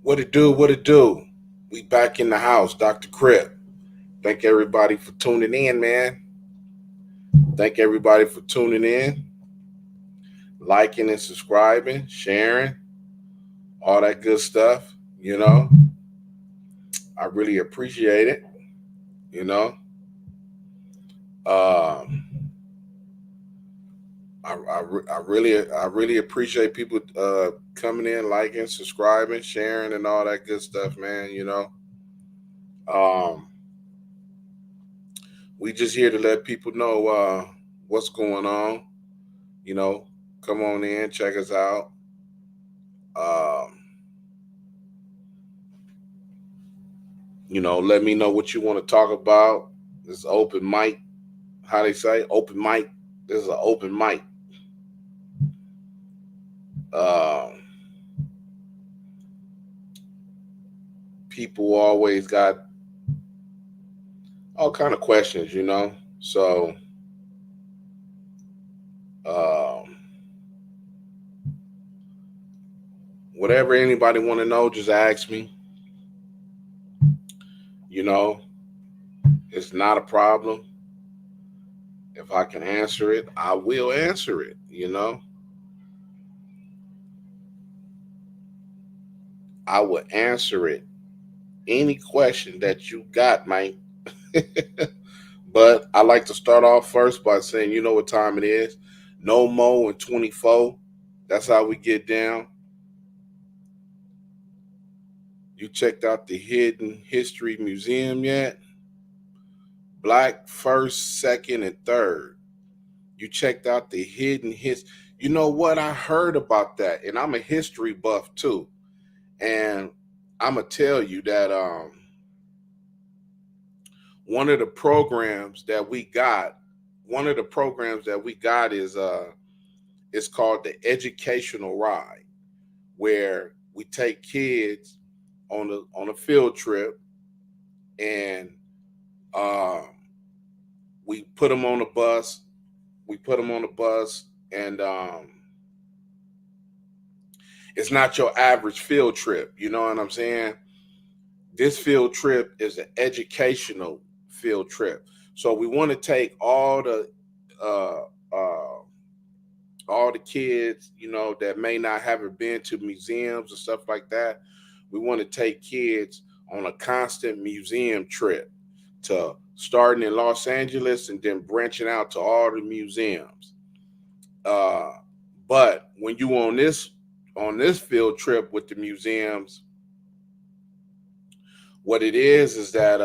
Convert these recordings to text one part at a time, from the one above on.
What it do? What it do? We back in the house, Dr. Crip. Thank everybody for tuning in, man. Thank everybody for tuning in, liking and subscribing, sharing, all that good stuff. You know, I really appreciate it. You know, um, I really appreciate people coming in, liking, subscribing, sharing, and all that good stuff, man. Um, we just here to let people know what's going on. You know, come on in, check us out. Um, let me know what you want to talk about. This is open mic. How they say open mic. This is an open mic. Um, People always got all kind of questions, So um, whatever anybody want to know, just ask me. You know, it's not a problem. If I can answer it, I will answer it. I will answer it. Any question that you got, man. But I like to start off first by saying, you know what time it is? No Mo and 24. That's how we get down. You checked out the Hidden History Museum yet? Black first, second, and third. You checked out the Hidden History. You know what? I heard about that, and I'm a history buff too. And I'm gonna tell you that one of the programs that we got, one of the programs that we got is it's called the Educational Ride, where we take kids on a field trip and um, we put them on a bus. We put them on a bus, and it's not your average field trip. You know what I'm saying? This field trip is an educational field trip. So we want to take uh, uh, all the kids, that may not have been to museums and stuff like that. We want to take kids on a constant museum trip to starting in Los Angeles and then branching out to all the museums. Uh, but when you on this field trip with the museums, what it is that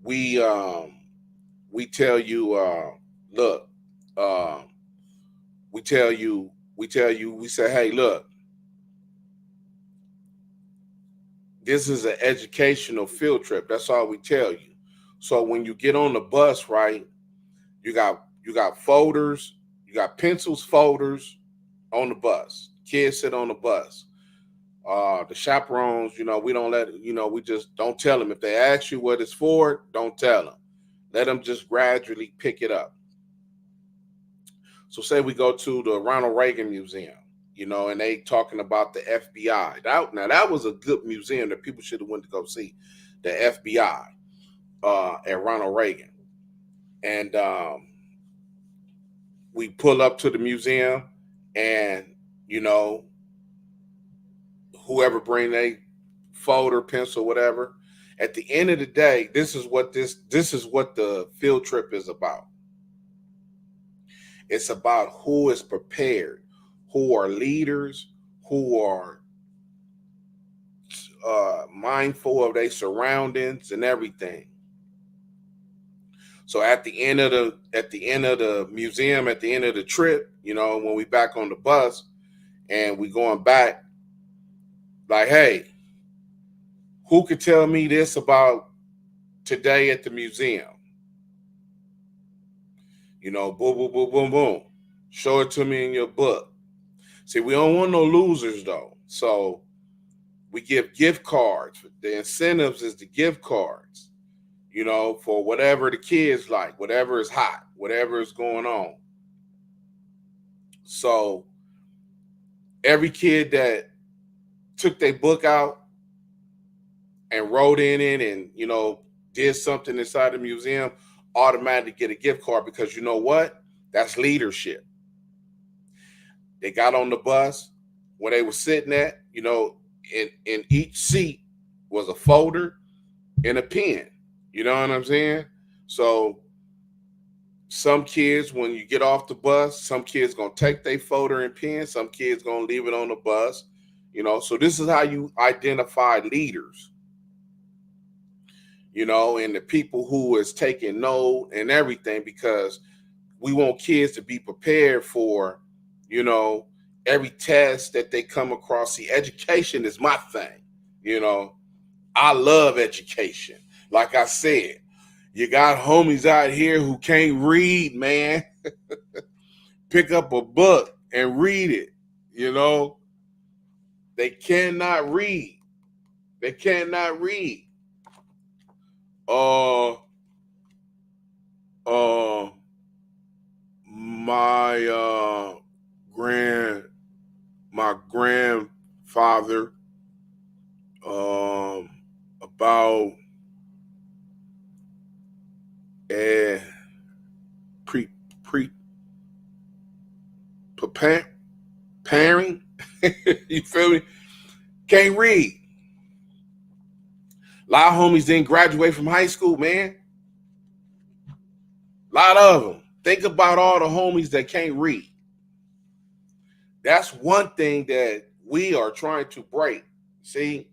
we we tell you, look, uh, we say, hey, look, this is an educational field trip. That's all we tell you. So when you get on the bus, right, you got folders, you got pencils, folders on the bus. Kids sit on the bus. The chaperones, we don't we just don't tell them. If they ask you what it's for, don't tell them. Let them just gradually pick it up. So say we go to the Ronald Reagan Museum, and they talking about the FBI. Now that was a good museum that people should have went to go see, the FBI at Ronald Reagan. And we pull up to the museum, and you know whoever bring a folder, pencil, whatever. At the end of the day, this is what the field trip is about. It's about who is prepared, who are leaders, who are mindful of their surroundings and everything. So at the end of the museum, at the end of the trip, when we back on the bus and we going back, like, hey, who could tell me this about today at the museum? Boom, boom, boom, boom, boom. Show it to me in your book. See, we don't want no losers though. So we give gift cards. The incentives is the gift cards, for whatever the kids like, whatever is hot, whatever is going on. So every kid that took their book out and wrote in it and, you know, did something inside the museum, automatically get a gift card, because you know what? That's leadership. They got on the bus where they were sitting at, you know, in each seat was a folder and a pen. You know what I'm saying? So some kids, when you get off the bus, some kids gonna take their folder and pen, some kids gonna leave it on the bus. You know, so this is how you identify leaders, you know, and the people who is taking note and everything, because we want kids to be prepared for, you know, every test that they come across. See, education is my thing. You know, I love education. Like I said, you got homies out here who can't read, man. Pick up a book and read it. You know, they cannot read. They cannot read. Uh, uh, my my grandfather, about uh pre pre preparing. You feel me? Can't read. A lot of homies didn't graduate from high school, man. A lot of them. Think about all the homies that can't read. That's one thing that we are trying to break. See,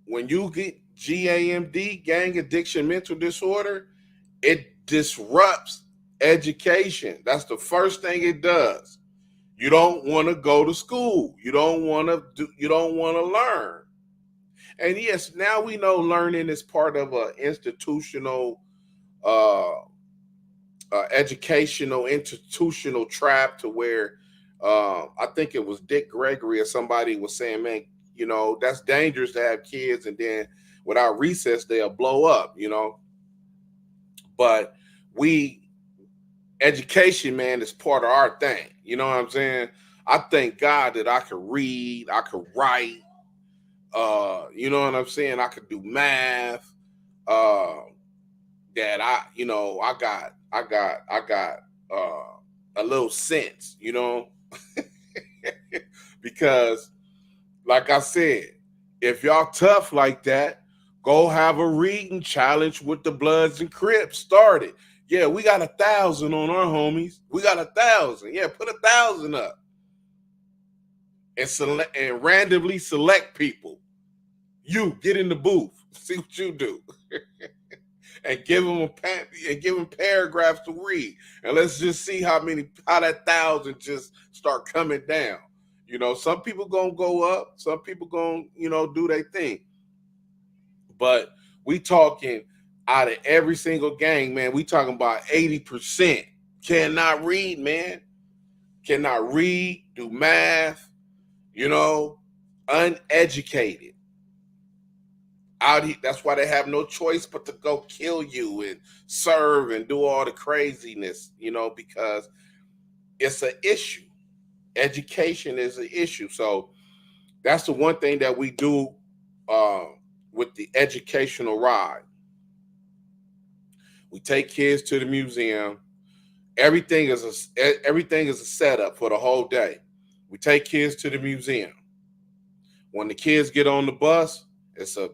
when you get GAMD, gang addiction mental disorder, it disrupts education. That's the first thing it does. You don't want to go to school. You don't want to learn. And yes, now we know learning is part of an institutional uh, educational institutional trap, to where I think it was Dick Gregory or somebody was saying, man, you know, that's dangerous to have kids and then without recess they'll blow up, you know. But we education, man, is part of our thing. You know what I'm saying? I thank God that I could read, I could write, you know what I'm saying? I could do math. Uh, that you know, I got a little sense, you know, because like I said, if y'all tough like that, go have a reading challenge with the Bloods and Crips started. Yeah, we got 1,000 on our homies. We got 1,000. Yeah, put 1,000 up and select and randomly select people. You get in the booth, see what you do. And give them paragraphs to read, and let's just see how that 1,000 just start coming down. You know, some people gonna go up, some people gonna, you know, do their thing, but we talking out of every single gang, man. We talking about 80% cannot read, man. Cannot read, do math, you know, uneducated. Out here, that's why they have no choice but to go kill you and serve and do all the craziness, you know, because it's an issue. Education is an issue. So that's the one thing that we do uh, with the educational ride. We take kids to the museum. Everything is a setup for the whole day. We take kids to the museum. When the kids get on the bus, it's a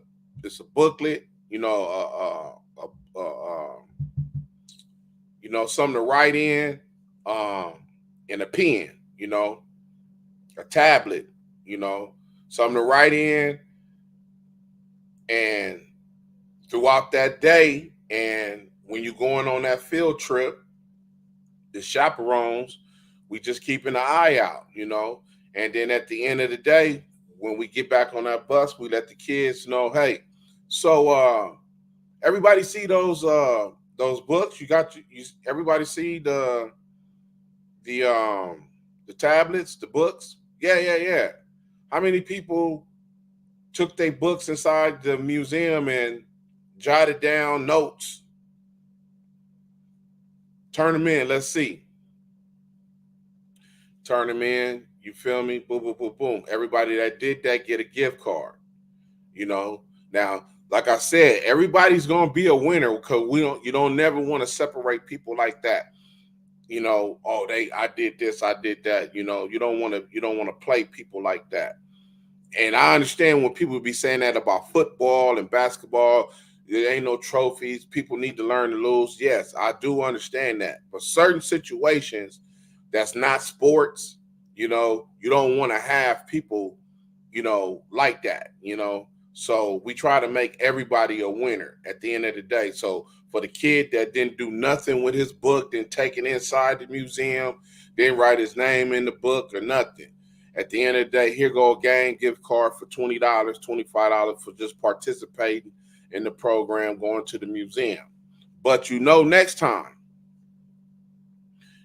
booklet, you know, you know, something to write in, and a pen, you know, a tablet, you know, something to write in, and throughout that day, and when you're going on that field trip, the chaperones, we just keeping an eye out, you know, and then at the end of the day, when we get back on that bus, we let the kids know, hey, so everybody see those books? Everybody see the tablets, the books? Yeah. How many people took their books inside the museum and jotted down notes? Turn them in. Let's see. Turn them in. You feel me? Boom, boom, boom, boom. Everybody that did that get a gift card. You know. Now, like I said, everybody's gonna be a winner because you don't never want to separate people like that. You know, oh, I did this, I did that. You know, you don't want to play people like that. And I understand when people be saying that about football and basketball, there ain't no trophies. People need to learn to lose. Yes, I do understand that. But certain situations that's not sports, you don't want to have people, like that, So we try to make everybody a winner at the end of the day. So for the kid that didn't do nothing with his book, didn't take it inside the museum, didn't write his name in the book or nothing, at the end of the day, here go a game gift card for $20, $25 for just participating in the program, going to the museum. But next time,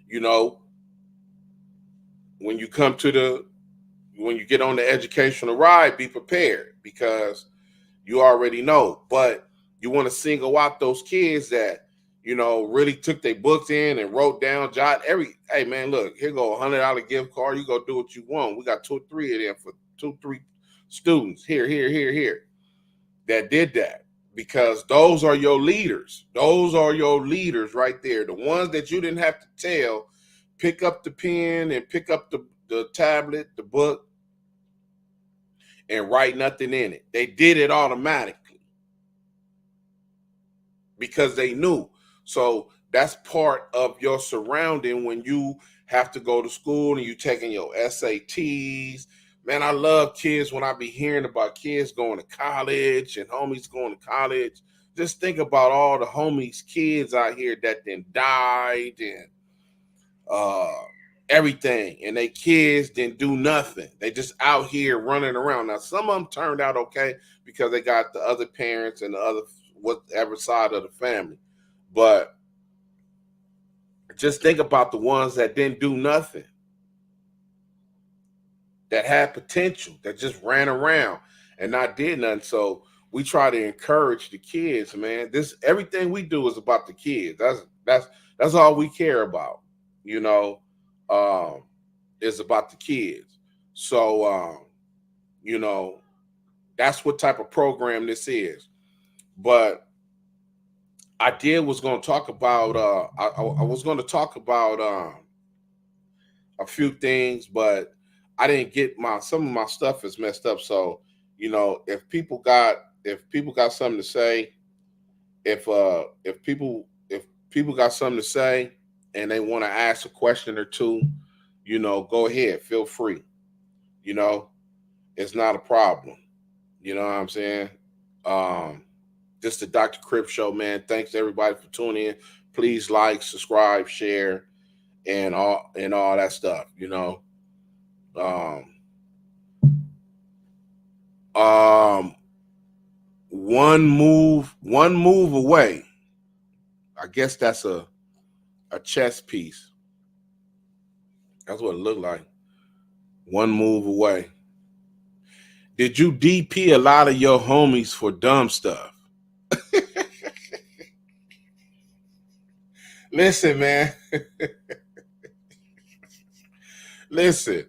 you know, when you come when you get on the educational ride, be prepared because you already know. But you want to single out those kids that, really took their books in and wrote down, hey man, look, here go $100 gift card. You go do what you want. We got 2 or 3 of them for 2, 3 students here that did that because those are your leaders. Those are your leaders right there. The ones that you didn't have to tell, pick up the pen and pick up the tablet, the book, and write nothing in it. They did it automatically because they knew. So that's part of your surrounding when you have to go to school and you taking your SATs. Man, I love kids when I be hearing about kids going to college and homies going to college. Just think about all the homies, kids out here that then died and uh everything, and they kids didn't do nothing. They just out here running around. Now some of them turned out okay because they got the other parents and the other whatever side of the family, but just think about the ones that didn't do nothing, that had potential, that just ran around and not did nothing. So we try to encourage the kids, man. Everything we do is about the kids. That's all we care about, you know. Is about the kids. So you know, that's what type of program this is. But I was going to talk about I was going to talk about a few things, but I didn't get some of my stuff is messed up. So, if people got something to say, if people got something to say and they want to ask a question or two, go ahead, feel free. You know, it's not a problem. You know what I'm saying? Um, this is the Dr. Crip Show, man. Thanks everybody for tuning in. Please like, subscribe, share, and all that stuff. Um, um, one move away. I guess that's a chess piece. That's what it looked like. One move away. Did you DP a lot of your homies for dumb stuff? Listen, man. Listen.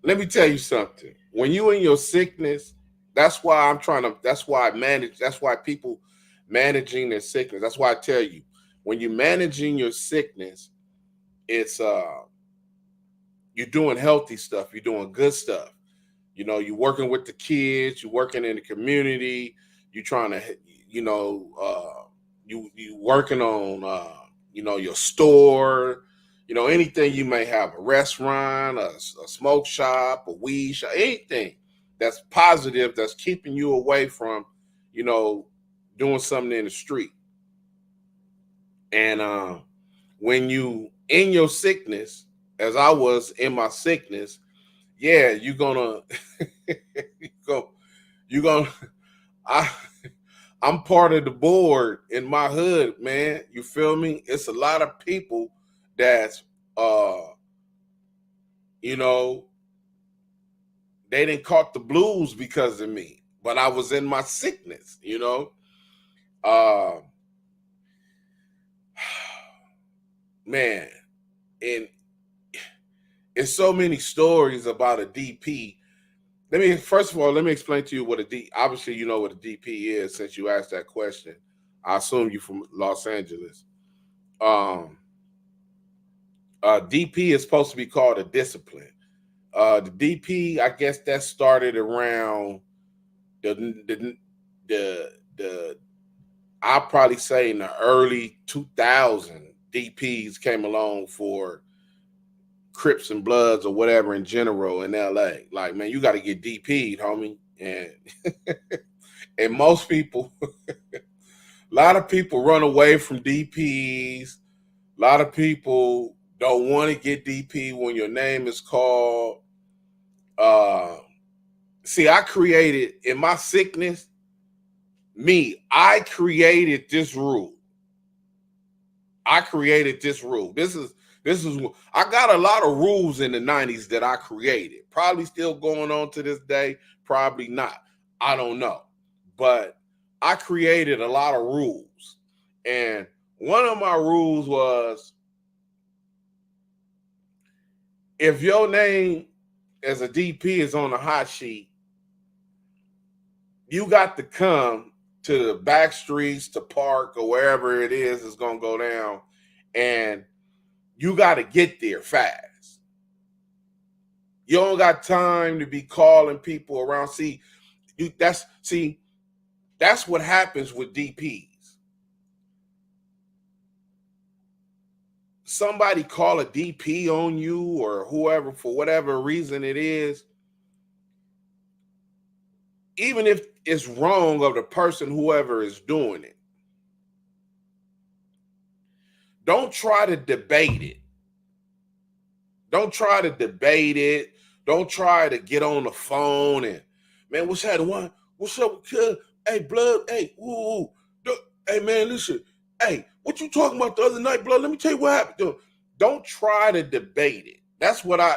Let me tell you something. When you in your sickness, that's why I manage, that's why people managing their sickness. That's why I tell you, when you're managing your sickness, it's you're doing healthy stuff, you're doing good stuff. You're working with the kids, you're working in the community, you're trying to, you working on, your store, anything you may have, a restaurant, a smoke shop, a weed shop, anything that's positive, that's keeping you away from, you know, doing something in the street. And when you in your sickness, as I was in my sickness, yeah, you're gonna you're gonna I I'm part of the board in my hood, man. You feel me? It's a lot of people that's uh you know, they didn't caught the blues because of me, but I was in my sickness. Uh man, and it's so many stories about a DP. First of all, let me explain to you what a D. Obviously, you know what a DP is since you asked that question. I assume you from Los Angeles. Um, DP is supposed to be called a discipline. The DP, I guess that started around the I'll probably say in the early 2000s. DPs came along for Crips and Bloods or whatever in general in LA. Like, man, you got to get DP'd, homie. And and most people, a lot of people run away from DPs. A lot of people don't want to get DP when your name is called. Uh, See, I created in my sickness, I created this rule. I created this rule. This is I got a lot of rules in the 90s that I created. Probably still going on to this day, probably not. I don't know. But I created a lot of rules. And one of my rules was if your name as a DP is on the hot sheet, you got to come to the back streets, to park, or wherever it is going to go down, and you got to get there fast. You don't got time to be calling people around. That's what happens with DPs. Somebody call a DP on you or whoever for whatever reason it is, even if it's wrong of the person, whoever is doing it, don't try to debate it. Don't try to debate it. Don't try to get on the phone and, man, what's that? What's up, kid? Hey, blood. Hey, ooh, hey, man, listen. Hey, what you talking about the other night, blood? Let me tell you what happened. Don't try to debate it. That's what I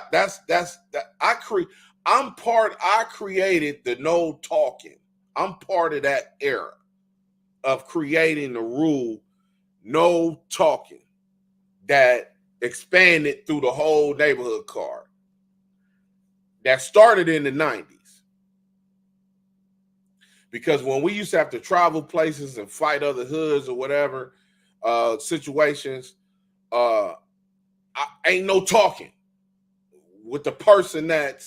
created the no talking. I'm part of that era of creating the rule, no talking, that expanded through the whole neighborhood card. That started in the 90s. Because when we used to have to travel places and fight other hoods or whatever situations, ain't no talking with the person that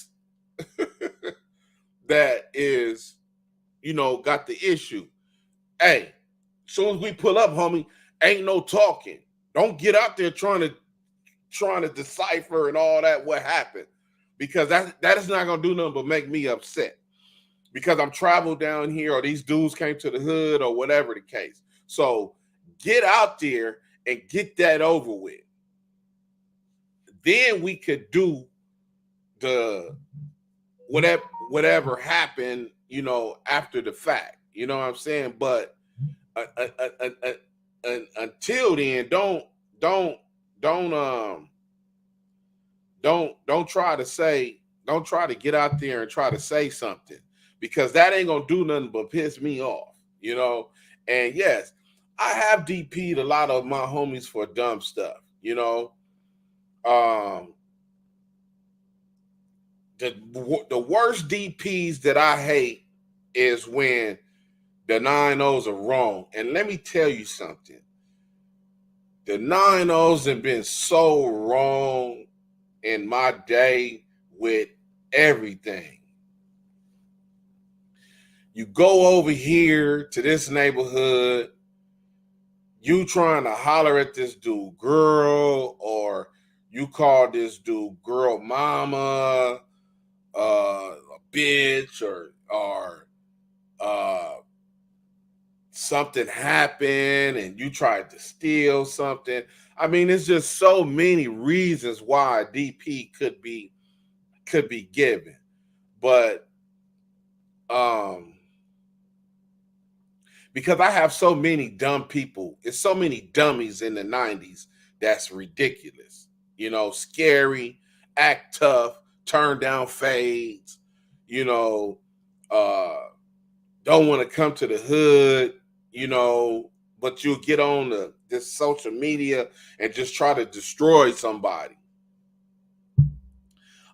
is, got the issue. Hey, as soon as we pull up, homie, ain't no talking. Don't get out there trying to decipher and all that what happened, because that is not gonna do nothing but make me upset. Because I'm traveled down here, or these dudes came to the hood, or whatever the case. So get out there and get that over with. Then we could do the whatever happened, after the fact. You know what I'm saying? But until then, don't try to get out there and try to say something, because that ain't gonna do nothing but piss me off, And yes, I have DP'd a lot of my homies for dumb stuff, The worst DPs that I hate is when the 9-0s are wrong. And let me tell you something. The 9-0s have been so wrong in my day with everything. You go over here to this neighborhood, you trying to holler at this dude girl, or you call this dude girl mama, a bitch, or something happened and you tried to steal something. I mean, it's just so many reasons why a DP could be given. But because I have so many dumb people, it's so many dummies in the 90s that's ridiculous. Scary, act tough, turn down fades, don't want to come to the hood, but you'll get on this social media and just try to destroy somebody.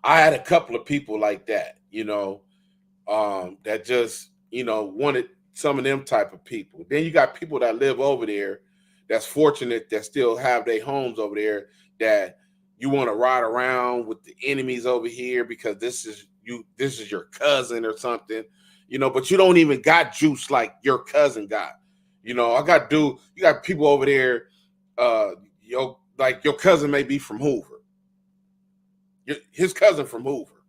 I had a couple of people like that, that just, wanted some of them type of people. Then you got people that live over there that's fortunate that still have their homes over there, that you want to ride around with the enemies over here because this is your cousin or something, but you don't even got juice like your cousin got. You got people over there, like your cousin may be from Hoover. His cousin from Hoover.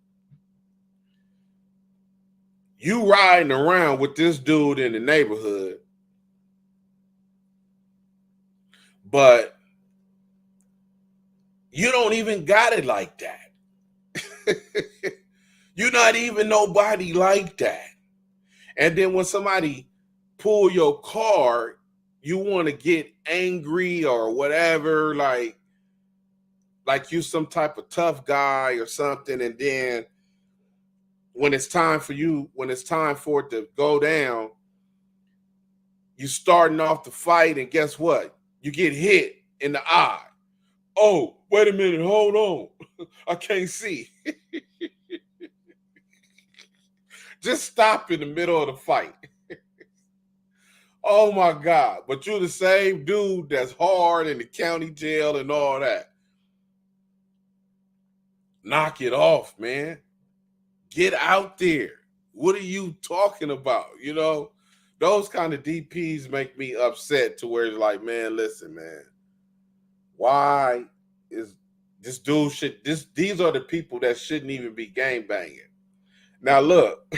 You riding around with this dude in the neighborhood, but you don't even got it like that. You're not even nobody like that. And then when somebody pull your car, you want to get angry or whatever, like you some type of tough guy or something. And then when it's time for it to go down, you starting off the fight, and guess what? You get hit in the eye. Oh, wait a minute, hold on. I can't see. Just stop in the middle of the fight. Oh my God. But you're the same dude that's hard in the county jail and all that. Knock it off, man. Get out there. What are you talking about? Those kind of DPs make me upset to where it's like, man, listen, man. Why is this dude these are the people that shouldn't even be gang banging. Now look,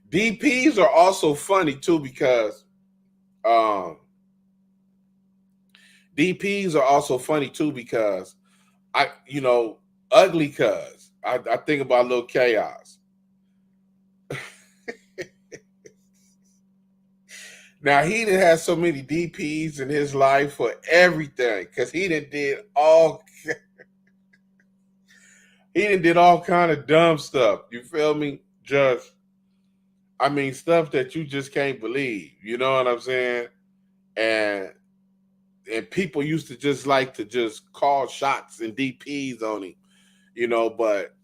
DPs are also funny too because ugly cuz I think about Lil Chaos. Now he done had so many DPs in his life for everything because he done did all kind of dumb stuff. You feel me? Stuff that you just can't believe. You know what I'm saying? And people used to just like to just call shots and DPs on him, but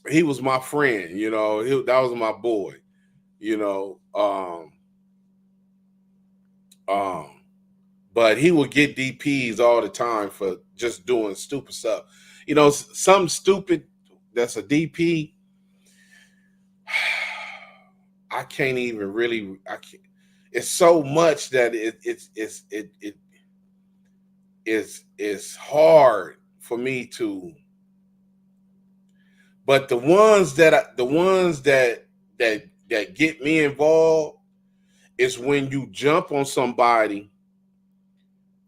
he was my friend, that was my boy, but he would get DPs all the time for just doing stupid stuff. Something stupid that's a DP. I can't even really. It's so much that it's hard for me to. But the ones that get me involved is when you jump on somebody.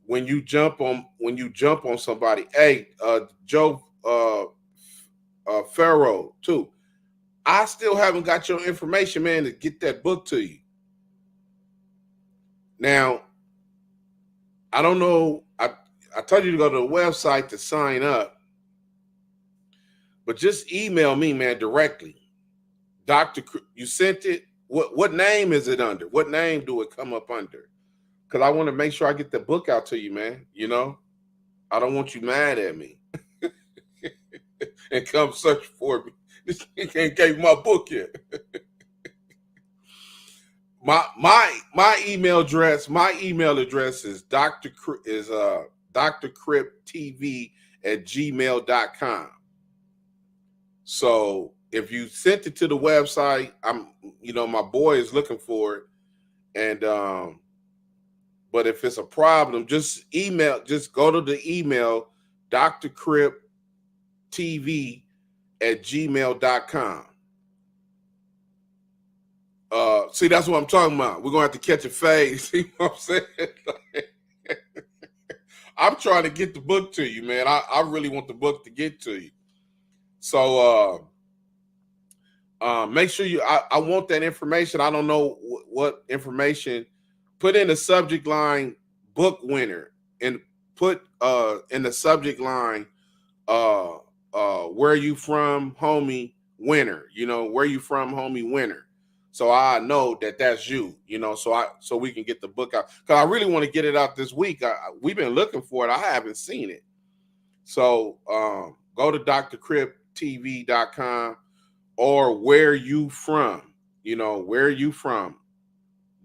When you jump on somebody, hey, Joe Farrow too. I still haven't got your information, man, to get that book to you. Now, I don't know. I told you to go to the website to sign up, but just email me, man, directly. Dr. You sent it. What name is it under? What name do it come up under? Because I want to make sure I get the book out to you, man. I don't want you mad at me and come search for me. You can't give my book yet. My email address is drcriptv@gmail.com. So if you sent it to the website, my boy is looking for it. And but if it's a problem, just go to the email drcriptv@gmail.com. See, that's what I'm talking about. We're gonna have to catch a phase. See what I'm saying? I'm trying to get the book to you, man. I really want the book to get to you. So make sure I want that information. I don't know what information. Put in the subject line book winner and put in the subject line where you from, homie, winner. Where you from, homie, winner. So I know that that's you, so we can get the book out. Because I really want to get it out this week. We've been looking for it. I haven't seen it. So go to drcriptv.com or where you from. Where you from?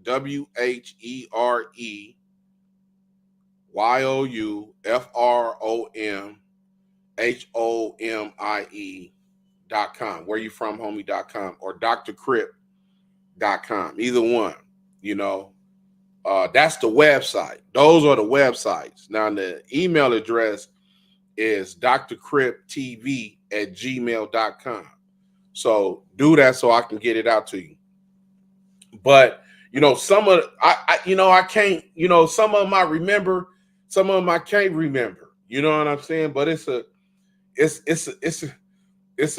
WHEREYouFromHomie.com. Where you from homie.com or drcrip.com. Either one. That's the website. Those are the websites. Now the email address is drcriptv@gmail.com. So do that so I can get it out to you. But some of I can't, some of them I remember, some of them I can't remember. You know what I'm saying? But it's a lot, it's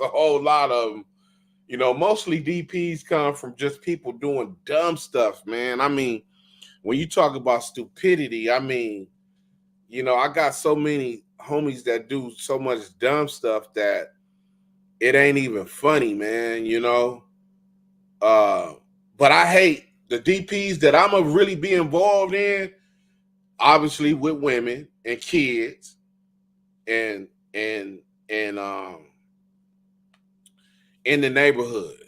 a whole lot of them. Mostly DPs come from just people doing dumb stuff, man. I mean, when you talk about stupidity, I mean, I got so many homies that do so much dumb stuff that it ain't even funny, man, But I hate the DPs that I'm gonna really be involved in, obviously with women and kids and in the neighborhood,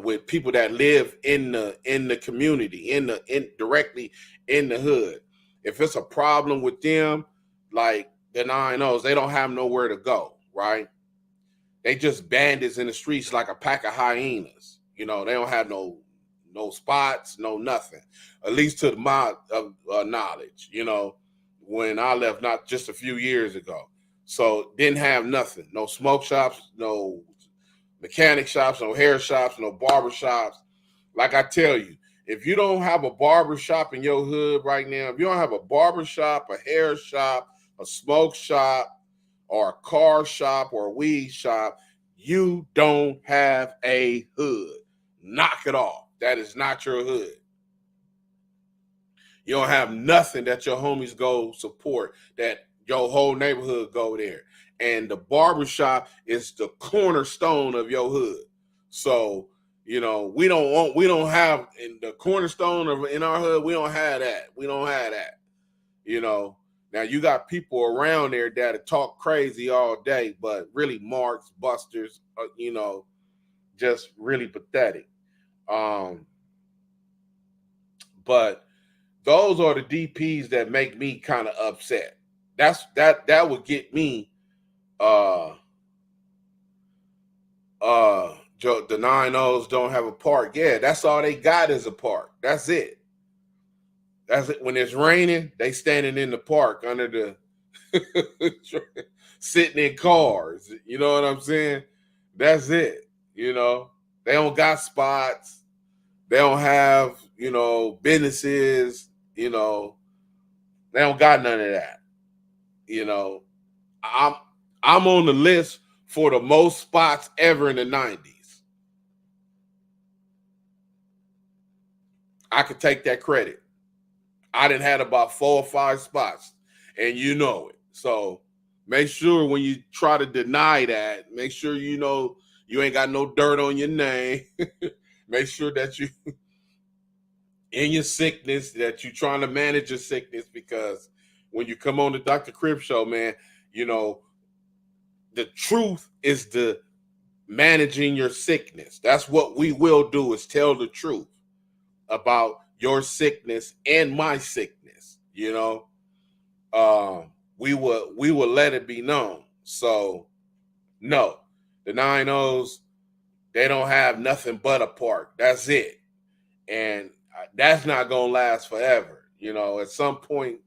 with people that live in the community, in directly in the hood. If it's a problem with them, like the 9-0s, they don't have nowhere to go, right? They just bandits in the streets like a pack of hyenas. They don't have no spots, no nothing. At least to my knowledge, when I left not just a few years ago. So didn't have nothing. No smoke shops, no mechanic shops, no hair shops, no barber shops. Like I tell you, if you don't have a barber shop in your hood right now, if you don't have a barber shop, a hair shop, a smoke shop, or a car shop or a weed shop, you don't have a hood. Knock it off. That is not your hood. You don't have nothing that your homies go support, that your whole neighborhood go there. And the barbershop is the cornerstone of your hood. So, we don't have in the cornerstone of in our hood, we don't have that. We don't have that. Now you got people around there that talk crazy all day, but really marks, busters, just really pathetic. But those are the DPs that make me kind of upset. That would get me the 9-0s don't have a park. Yeah, that's all they got is a park. That's it. That's it. When it's raining, they standing in the park under the sitting in cars. You know what I'm saying? That's it. They don't got spots. They don't have, businesses. They don't got none of that. I'm on the list for the most spots ever in the 90s. I could take that credit. I done had about 4 or 5 spots, and you know it. So make sure when you try to deny that, make sure you ain't got no dirt on your name. Make sure that you in your sickness, that you're trying to manage your sickness, because when you come on the Dr. Crip show, man, the truth is the managing your sickness. That's what we will do, is tell the truth about your sickness and my sickness. We will let it be known. So no, the 9-0s, they don't have nothing but a park. That's it. And that's not gonna last forever. At some point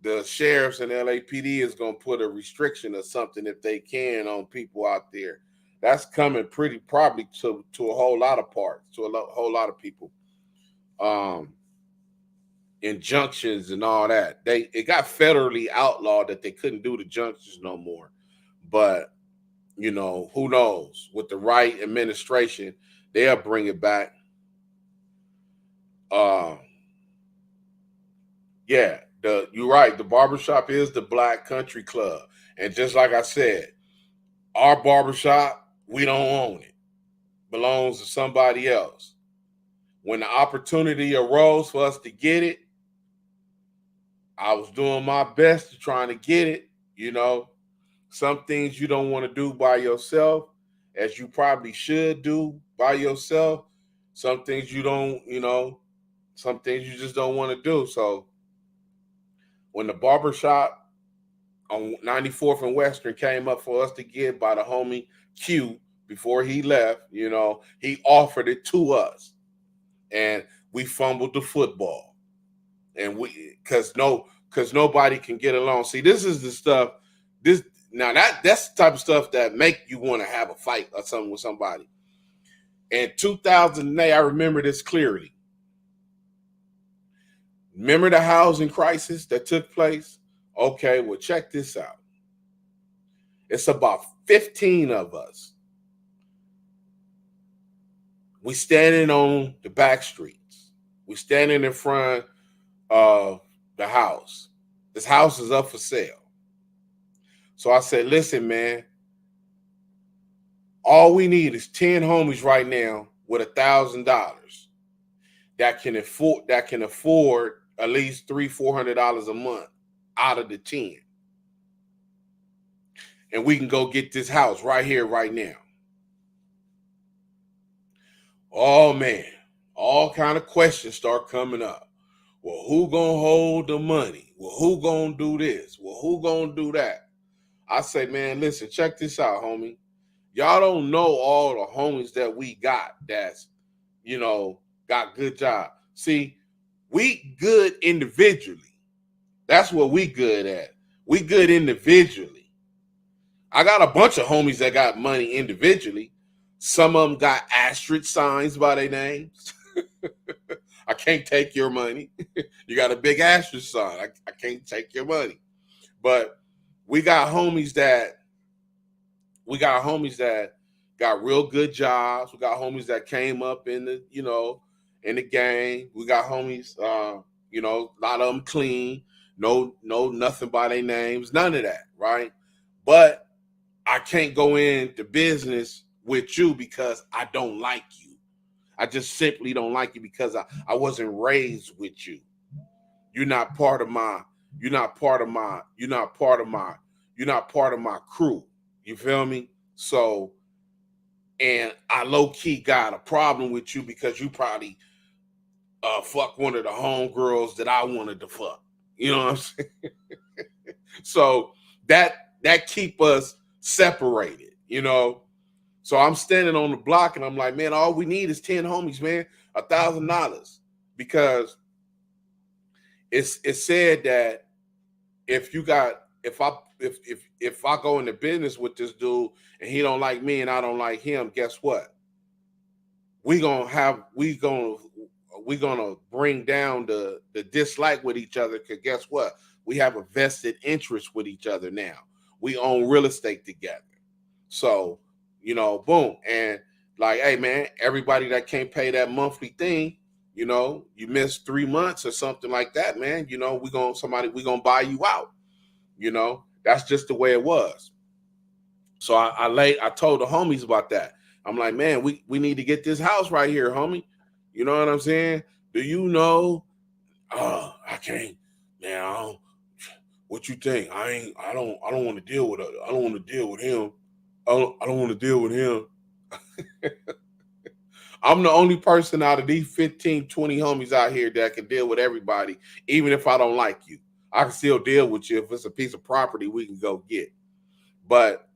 the sheriffs and LAPD is gonna put a restriction or something, if they can, on people out there. That's coming pretty probably to a whole lot of parks, to a whole lot of people. Injunctions and all that. It got federally outlawed that they couldn't do the junctions no more. But who knows? With the right administration, they'll bring it back. Yeah, you're right. The barbershop is the Black Country Club. And just like I said, our barbershop, we don't own it. Belongs to somebody else. When the opportunity arose for us to get it, I was doing my best to trying to get it. You know, some things you don't want to do by yourself, as you probably should do by yourself. Some things you don't, some things you just don't want to do. So when the barbershop on 94th and Western came up for us to get by the homie Q before he left, he offered it to us. And we fumbled the football. And because nobody can get along. See, this is the stuff, that's the type of stuff that make you want to have a fight or something with somebody. In 2008, I remember this clearly. Remember the housing crisis that took place? Okay, well, check this out. It's about 15 of us. We standing on the back streets. We standing in front of the house. This house is up for sale. So I said, listen, man, all we need is 10 homies right now with $1,000 that can afford at least $300-400 a month out of the 10. And we can go get this house right here, right now. Oh man, all kind of questions start coming up. Well, who gonna hold the money? Well, who gonna do this? Well, who gonna do that? I say, man, listen, check this out, homie. Y'all don't know all the homies that we got that's, got good job. See, we good individually. That's what we good at. We good individually. I got a bunch of homies that got money individually. Some of them got asterisk signs by their names. I can't take your money. You got a big asterisk sign. I can't take your money. But we got homies that got real good jobs. We got homies that came up in the, in the game. We got homies, a lot of them clean. No, nothing by their names. None of that, right? But I can't go into business with you because I don't like you. I just simply don't like you because I wasn't raised with you. You're not part of my crew. You feel me? So, and I low key got a problem with you because you probably fuck one of the homegirls that I wanted to fuck. You know what I'm saying? So that keep us separated, So I'm standing on the block and I'm like, man, all we need is 10 homies, man, $1,000. Because it's said that if I go into business with this dude and he don't like me and I don't like him, guess what? We gonna bring down the dislike with each other, because guess what? We have a vested interest with each other now. We own real estate together. So, boom. And like, hey man, everybody that can't pay that monthly thing, you missed 3 months or something like that, man. We gonna buy you out. That's just the way it was. So I told the homies about that. I'm like, man, we need to get this house right here, homie. You know what I'm saying? Do you know? I can't, man. What you think? I don't want to deal with it. I don't want to deal with him. I don't want to deal with him. I'm the only person out of these 15, 20 homies out here that can deal with everybody, even if I don't like you. I can still deal with you if it's a piece of property we can go get. But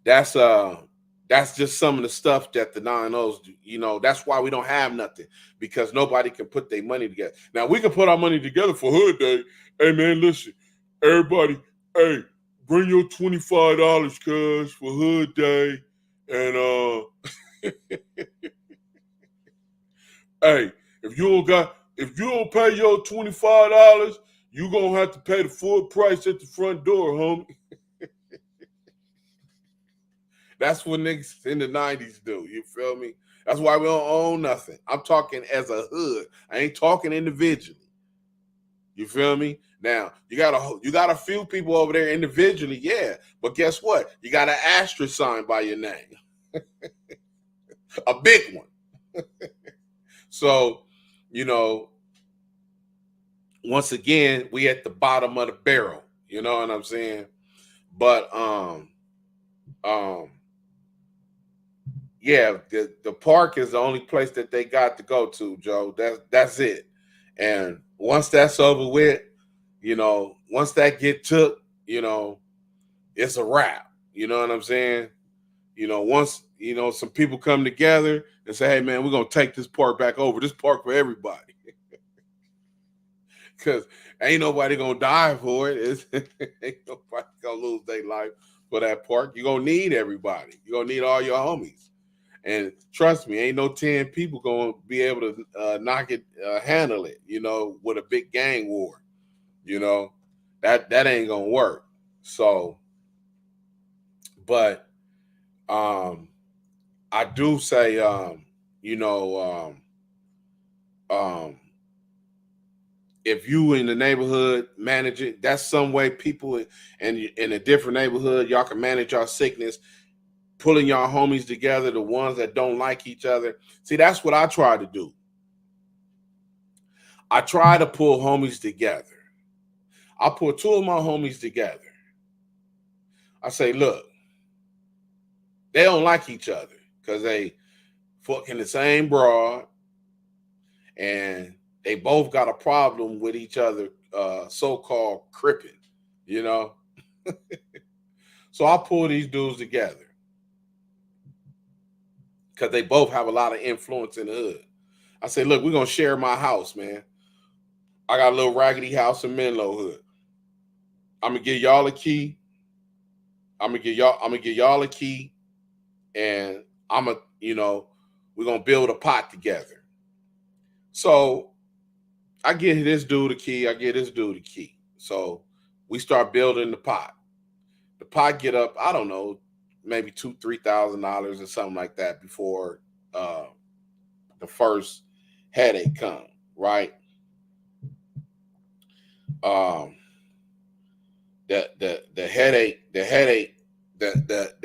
that's just some of the stuff that the 9-0s do. That's why we don't have nothing, because nobody can put their money together. Now we can put our money together for Hood Day. Hey man, listen, everybody, hey, bring your $25, cuz, for Hood Day. And hey, if you don't pay your $25, you gonna have to pay the full price at the front door, homie. That's what niggas in the 90s do. You feel me? That's why we don't own nothing. I'm talking as a hood. I ain't talking individually. You feel me? Now, you got a few people over there individually, yeah. But guess what? You got an asterisk sign by your name. A big one. So, once again, we at the bottom of the barrel. You know what I'm saying? But um, yeah, the park is the only place that they got to go to, Joe. That's it. And once that's over with, once that get took, it's a wrap. You know what I'm saying? Once some people come together and say, "Hey, man, we're gonna take this park back over. This park for everybody," because ain't nobody gonna die for it. Ain't nobody gonna lose their life for that park. You're gonna need everybody. You're gonna need all your homies. And trust me, ain't no 10 people gonna be able to knock it, handle it. With a big gang war. You know, that ain't gonna work. So, but I do say, you know, if you in the neighborhood manage it, that's some way people in a different neighborhood, y'all can manage your sickness, pulling y'all homies together, the ones that don't like each other. See, that's what I try to do. I try to pull homies together. I put two of my homies together. I say, look, they don't like each other because they fucking the same broad and they both got a problem with each other, so-called cripping, you know? So I pull these dudes together because they both have a lot of influence in the hood. I say, look, we're going to share my house, man. I got a little raggedy house in Menlo Hood. I'm going to give y'all a key. I'm going to give y'all a key and we're going to build a pot together. So I get this dude a key. I get this dude a key. So we start building the pot. The pot get up, I don't know, maybe $2,000-$3,000 or something like that before the first headache come, right? The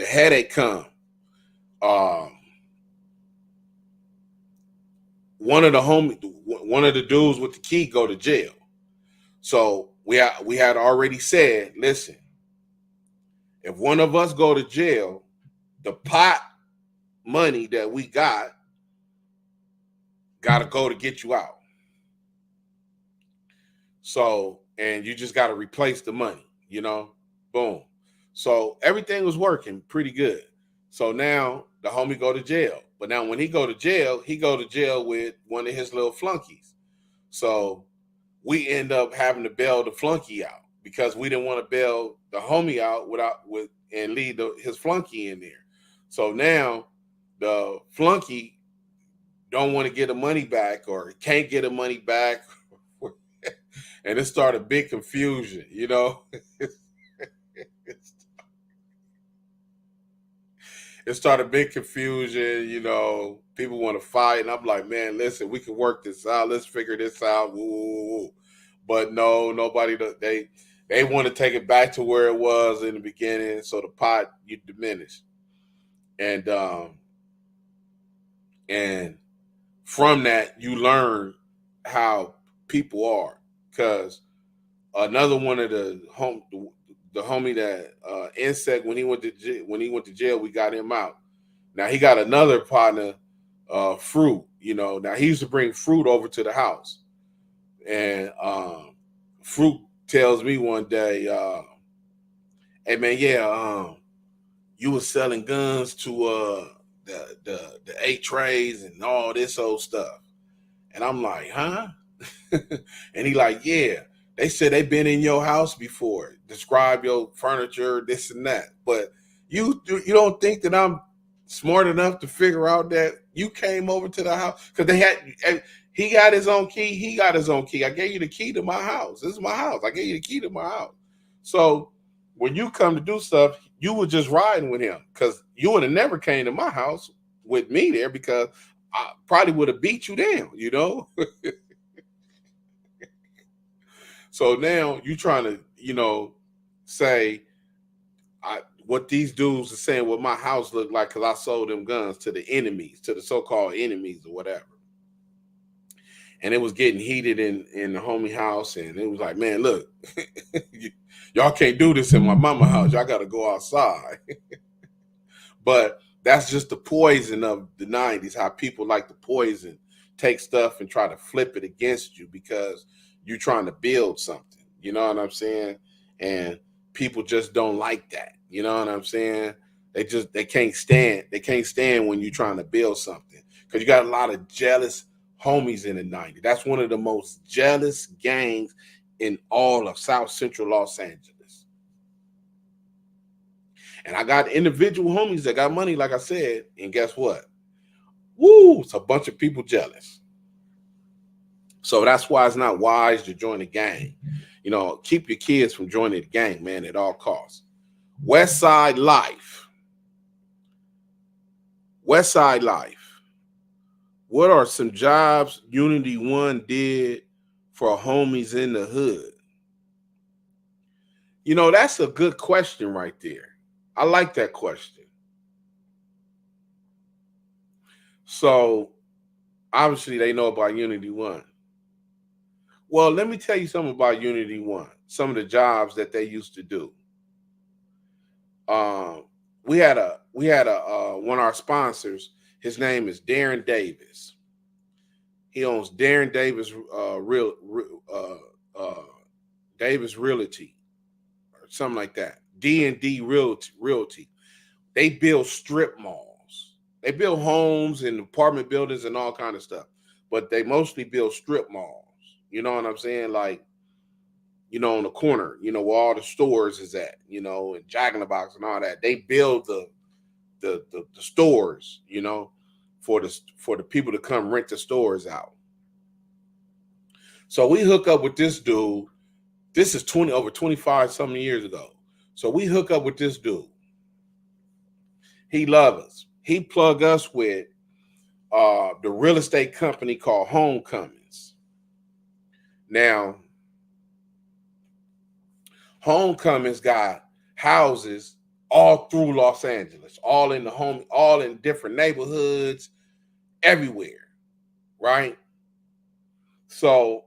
headache come. One of the dudes with the key go to jail. So we had already said, listen, if one of us go to jail, the pot money that we got to go to get you out. So, and you just got to replace the money, boom. So everything was working pretty good. So now the homie go to jail. But now when he go to jail with one of his little flunkies. So we end up having to bail the flunky out because we didn't want to bail the homie out and leave his flunky in there. So now the flunky don't want to get the money back or can't get the money back. And it started big confusion, It started big confusion, people want to fight. And I'm like, man, listen, we can work this out. Let's figure this out. Woo, woo, woo. But no, nobody, they want to take it back to where it was in the beginning. So the pot, you diminish. And from that, you learn how people are. Because another one of the homie that insect when he went to jail, we got him out. Now he got another partner, fruit. Now he used to bring fruit over to the house, and fruit tells me one day, "Hey man, yeah, you was selling guns to the 8 trays and all this old stuff," and I'm like, "Huh?" And he like, "Yeah." They said they been in your house before. Describe your furniture, this and that. But you don't think that I'm smart enough to figure out that you came over to the house because he got his own key. He got his own key. I gave you the key to my house. This is my house. I gave you the key to my house. So when you come to do stuff, you were just riding with him because you would have never came to my house with me there because I probably would have beat you down. So now you trying to, say what these dudes are saying what my house looked like because I sold them guns to the enemies, to the so-called enemies or whatever. and it was getting heated in the homie house, and it was like, man, look, y'all can't do this in my mama house. Y'all got to go outside. But that's just the poison of the 90s, how people like to poison, take stuff and try to flip it against you because you're trying to build something. You know what I'm saying? And people just don't like that. You know what I'm saying? They can't stand when you're trying to build something, because you got a lot of jealous homies in the 90s. That's one of the most jealous gangs in all of South Central Los Angeles. And I got individual homies that got money, like I said, and guess what? Woo, it's a bunch of people jealous. So that's why it's not wise to join the gang. You know, keep your kids from joining the gang, man, at all costs. West Side Life. West Side Life. What are some jobs Unity One did for homies in the hood? You know, that's a good question right there. I like that question. So obviously they know about Unity One. Well, let me tell you something about Unity One. Some of the jobs that they used to do. We had a one of our sponsors. His name is Darren Davis. He owns Darren Davis Davis Realty or something like that. D&D Realty. They build strip malls. They build homes and apartment buildings and all kind of stuff, but they mostly build strip malls. You know what I'm saying? Like, you know, on the corner, you know, where all the stores is at, you know, and Jack in the Box and all that. They build the stores, you know, for the people to come rent the stores out. So we hook up with this dude. This is over 25 something years ago. So we hook up with this dude. He love us. He plug us with the real estate company called Homecomings. Now, Homecomings got houses all through Los Angeles, all in different neighborhoods, everywhere, right? So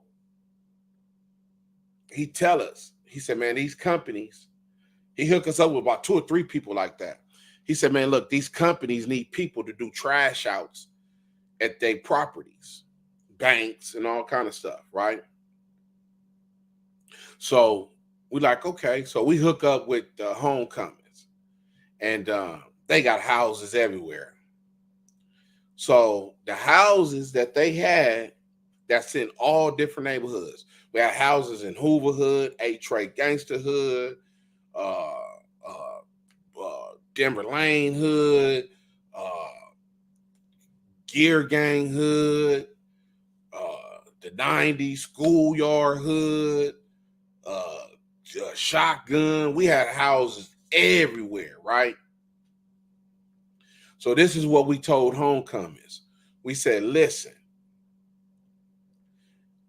he tell us, he said, man, these companies, he hooked us up with about 2 or 3 people like that. He said, man, look, these companies need people to do trash outs at their properties, banks, and all kind of stuff, right? So we like, okay. So we hook up with Homecomings, and they got houses everywhere. So the houses that they had, that's in all different neighborhoods. We had houses in Hoover Hood, A-Tray Gangster Hood, Denver Lane Hood, Gear Gang Hood, the 90s Schoolyard Hood, Shotgun. We had houses everywhere, right? So this is what we told Homecomings. We said, listen,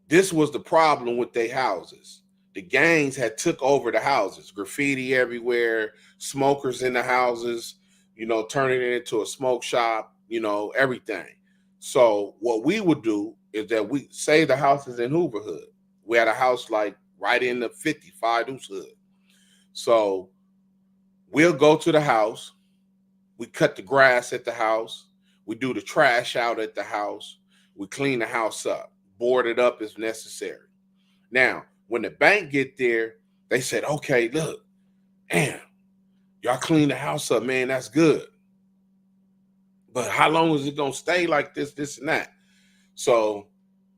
this was the problem with their houses. The gangs had took over the houses, graffiti everywhere, smokers in the houses, you know, turning it into a smoke shop, you know, everything. So what we would do is that we say the house is in Hoover Hood. We had a house like right in the 55 Deuce Hood. So we'll go to the house. We cut the grass at the house. We do the trash out at the house. We clean the house up, board it up as necessary. Now, when the bank get there, they said, okay, look, damn, y'all clean the house up, man, that's good. But how long is it going to stay like this, and that? So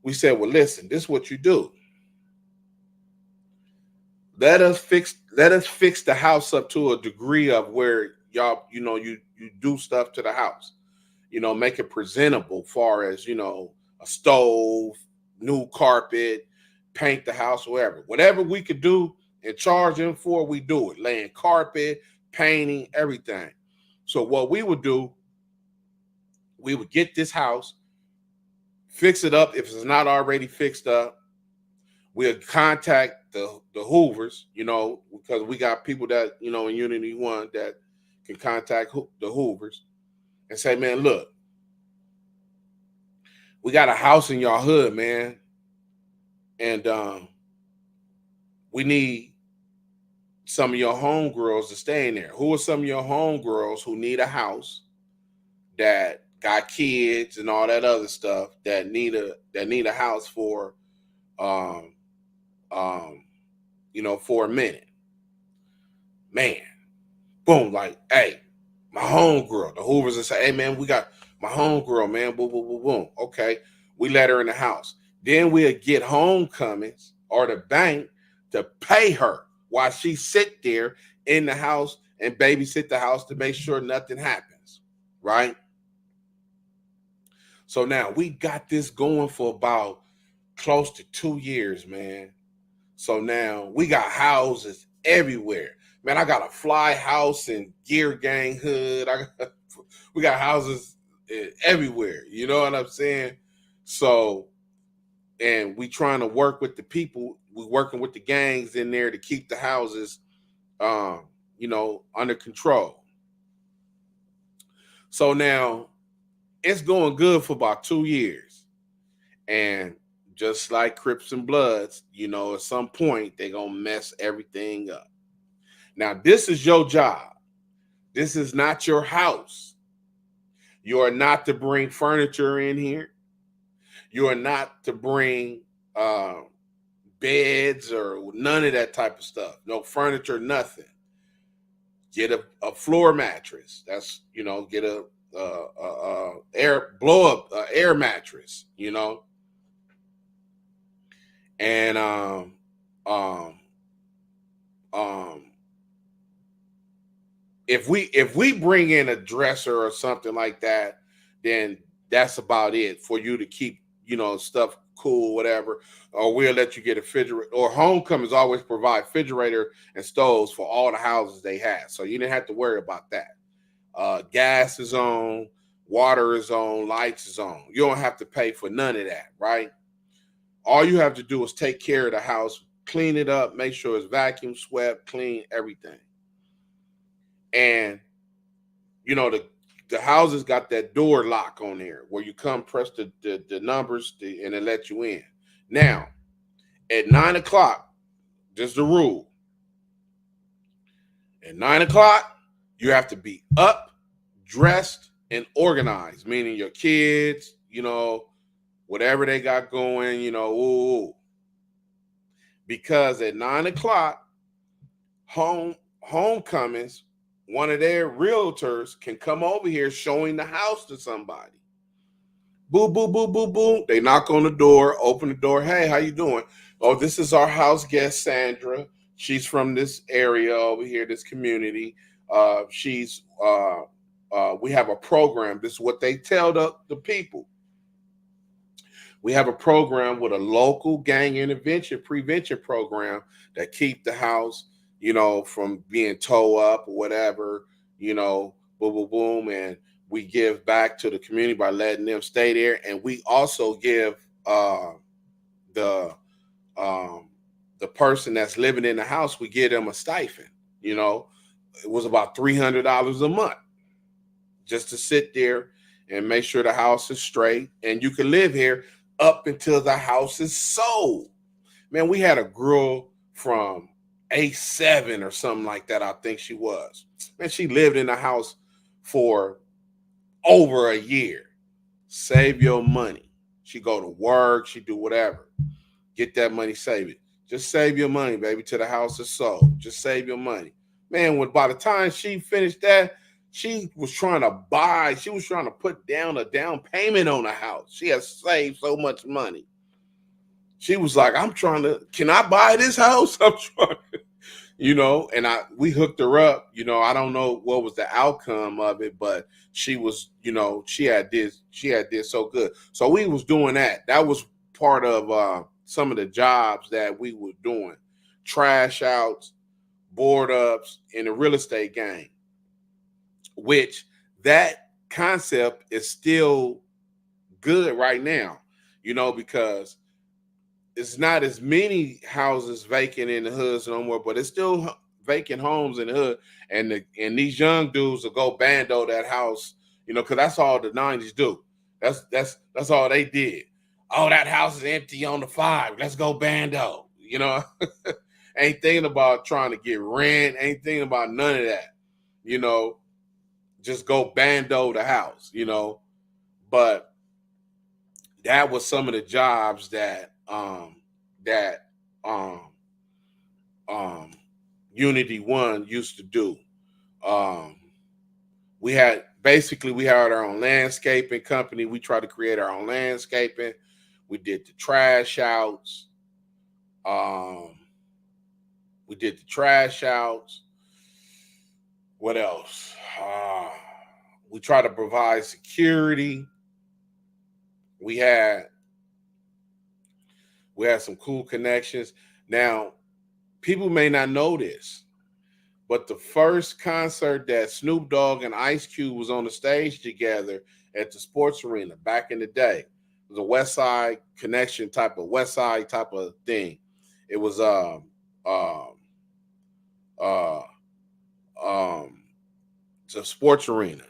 we said, well, listen, this is what you do. Let us fix the house up to a degree of where y'all, you know, you do stuff to the house, you know, make it presentable, far as, you know, a stove, new carpet, paint the house, whatever we could do and charge them for, we do it. Laying carpet, painting, everything. So what we would do, we would get this house, fix it up if it's not already fixed up. We'll contact the Hoovers, you know, because we got people that, you know, in Unity One that can contact the Hoovers and say, man, look, we got a house in your hood, man, and we need some of your homegirls to stay in there. Who are some of your homegirls who need a house that got kids and all that other stuff that need a house for um um for a minute, man? Boom, like, hey, my homegirl, the Hoovers, and say, hey man, we got my homegirl, man. Boom, boom, boom, boom. Okay, we let her in the house. Then we'll get homecomings or the bank to pay her while she sit there in the house and babysit the house to make sure nothing happens, right? So now we got this going for about close to 2 years, man. So now we got houses everywhere. Man, I got a fly house in Gear Gang Hood. We got houses everywhere. You know what I'm saying? So, and we trying to work with the people. We working with the gangs in there to keep the houses, under control. So now it's going good for about 2 years. And just like Crips and Bloods, at some point they're going to mess everything up. Now, this is your job. This is not your house. You are not to bring furniture in here. You are not to bring beds or none of that type of stuff. No furniture, nothing. Get a floor mattress. That's, get a air blow up air mattress, and if we bring in a dresser or something like that, then that's about it for you to keep stuff cool, whatever. Or we'll let you get a refrigerator. Or Homecomings always provide refrigerator and stoves for all the houses they have, so you didn't have to worry about that. Gas is on, water is on, lights is on. You don't have to pay for none of that, right? All you have to do is take care of the house, clean it up, make sure it's vacuum swept, clean, everything. And the houses got that door lock on there where you come press the numbers and it lets you in. Now, at 9 o'clock, this is the rule. At 9 o'clock, you have to be up, dressed, and organized, meaning your kids, whatever they got going, because at 9 o'clock, homecomings, one of their realtors can come over here showing the house to somebody. Boo, boo, boo, boo, boo. They knock on the door, open the door. Hey, how you doing? Oh, this is our house guest, Sandra. She's from this area over here, this community. We have a program. This is what they tell the people. We have a program with a local gang intervention prevention program that keep the house, from being towed up or whatever, boom, boom, boom. And we give back to the community by letting them stay there. And we also give the person that's living in the house, we give them a stipend. It was about $300 a month just to sit there and make sure the house is straight. And you can live here up until the house is sold. Man, we had a girl from A7 or something like that, I think she was. Man, she lived in the house for over a year. Save your money. She go to work, she do whatever. Get that money, save it. Just save your money, baby, till the house is sold. Just save your money. Man, by the time she finished that, she was trying to put down a down payment on a house. She has saved so much money. She was like, can I buy this house? I'm trying, and we hooked her up. I don't know what was the outcome of it, but she was, she had did so good. So we was doing that. That was part of some of the jobs that we were doing. Trash outs, board ups in the real estate game, which that concept is still good right now, because it's not as many houses vacant in the hoods no more, but it's still vacant homes in the hood. And these young dudes will go bando that house, because that's all the 90s do. That's all they did. Oh, that house is empty on the 5. Let's go bando. Ain't thinking about trying to get rent. Ain't thinking about none of that. Just go bando the house. But that was some of the jobs that um um Unity One used to do. Um, we had our own landscaping company. We tried to create our own landscaping. We did the trash outs. Um, we did the trash outs. What else? We tried to provide security. We had some cool connections. Now, people may not know this, but the first concert that Snoop Dogg and Ice Cube was on the stage together at the sports arena back in the day, it was a West Side connection West Side type of thing. It was uh, it's a sports arena.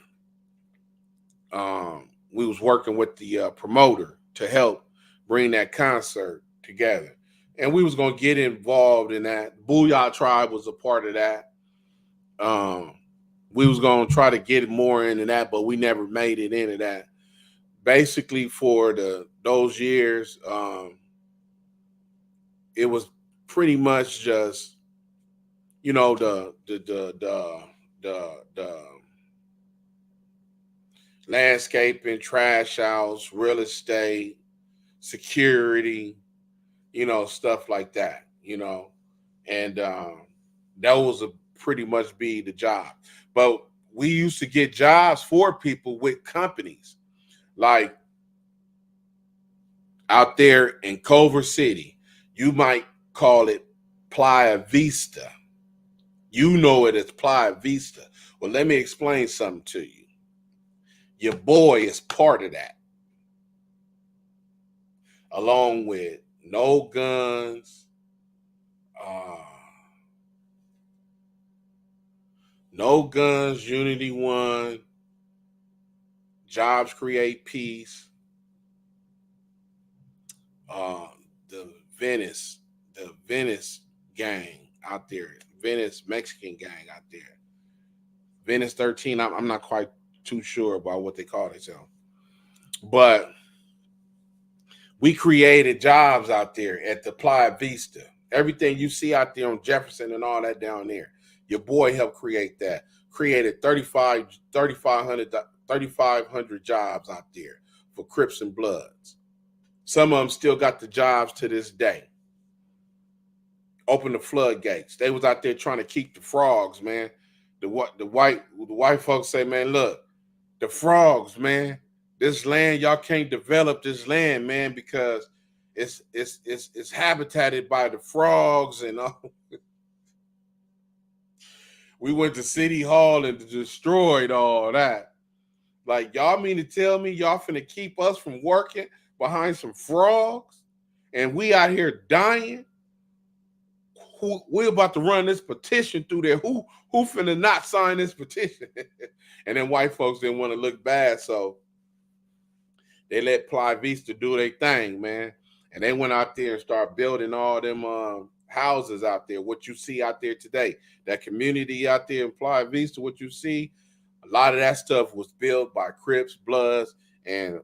We was working with the promoter to help bring that concert together, and we was gonna get involved in that. Booyah Tribe was a part of that. We was gonna try to get more into that, but we never made it into that. Basically, for those years, it was pretty much just the landscaping, trash house, real estate, security, stuff like that, and that was a pretty much be the job. But we used to get jobs for people with companies, like out there in Culver City. You might call it Playa Vista. You know it as Playa Vista. Well, let me explain something to you. Your boy is part of that, along with No Guns, No Guns, Unity One, Jobs Create Peace, the Venice gang out there, Venice Mexican gang out there, Venice 13. I'm not quite too sure about what they call themselves, but we created jobs out there at the Playa Vista. Everything you see out there on Jefferson and all that down there, your boy helped create that. Created 3,500 jobs out there for Crips and Bloods. Some of them still got the jobs to this day. Open the floodgates. They was out there trying to keep the frogs, man. The white folks say, man, look, the frogs, man. This land, y'all can't develop this land, man, because it's habitated by the frogs and all. We went to City Hall and destroyed all that. Like, y'all mean to tell me y'all finna keep us from working behind some frogs? And we out here dying? We're about to run this petition through there. Who finna not sign this petition? And then white folks didn't want to look bad, so they let Playa Vista do their thing, man. And they went out there and started building all them houses out there. What you see out there today, that community out there in Playa Vista, what you see, a lot of that stuff was built by Crips, Bloods, and